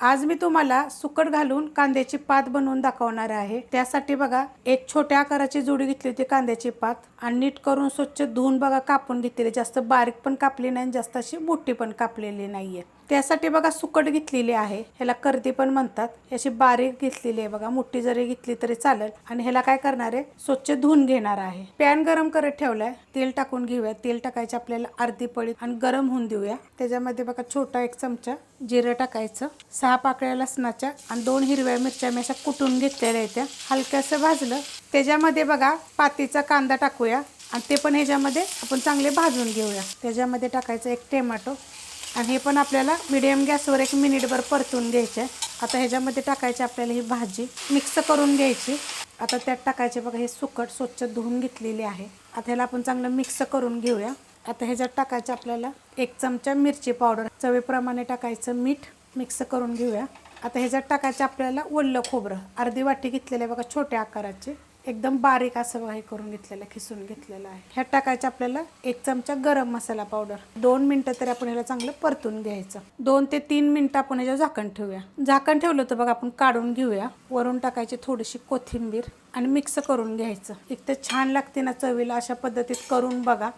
आज मी तुम्हाला सुकट घालून कांद्याची पात बनवून दाखवणार आहे। त्यासाठी बघा एक छोट्या आकाराची जोडी घेतली होती कांद्याची पात आणि नीट करून स्वच्छ धुवून बघा कापून घेतलेली, जास्त बारीक पण कापली नाही, जास्त अशी मोठी पण कापलेली नाहीये। त्यासाठी बघा सुकट घेतलेली आहे, ह्याला कर्दी पण म्हणतात। अशी बारीक घेतलेली आहे बघा, मोठी जरी घेतली तरी चालेल। आणि ह्याला काय करणार आहे, स्वच्छ धुवून घेणार आहे। पॅन गरम करत ठेवलाय, तेल टाकून घेऊया। तेल टाकायचे आपल्याला अर्धी पळी आणि गरम होऊन देऊया। त्याच्यामध्ये बघा छोटा एक चमचा जिरं टाकायचं, 6 पाकळ्या लसणाच्या आणि 2 हिरव्या मिरच्या मी अशा कुटून घेतलेल्या आहेत, त्या हलक्यासं भाजलं। त्याच्यामध्ये बघा पातीचा कांदा टाकूया आणि ते पण ह्याच्यामध्ये आपण चांगले भाजून घेऊया। त्याच्यामध्ये टाकायचं एक टोमॅटो आणि हे पण आपल्याला मीडियम गॅसवर 1 मिनिटभर परतून घ्यायचे। आता ह्याच्यामध्ये टाकायची आपल्याला ही भाजी मिक्स करून घ्यायची। आता त्यात टाकायचे बघा हे सुकट स्वच्छ धुवून घेतलेली आहे। आता ह्याला आपण चांगलं मिक्स करून घेऊया। आता ह्याच्यात टाकायचं आपल्याला 1 चमचा मिरची पावडर, चवीप्रमाणे टाकायचं मीठ, मिक्स करून घेऊया। आता ह्याच्यात टाकायचं आपल्याला ओलं खोबरं, अर्धी वाटी घेतलेलं आहे बघा, छोट्या आकाराचे, एकदम बारीक असं हे करून घेतलेलं, खिसून घेतलेलं आहे। ह्यात टाकायचं आपल्याला 1 चमचा गरम मसाला पावडर। 2 मिनिटं तरी आपण ह्याला चांगलं परतून घ्यायचं। 2 ते 3 मिनिटं आपण ह्याच्यावर झाकण ठेवूया। झाकण ठेवलं तर बघा आपण काढून घेऊया। वरून टाकायची थोडीशी कोथिंबीर आणि मिक्स करून घ्यायचं। एक तर छान लागते ना चवीला, अशा पद्धतीत करून बघा।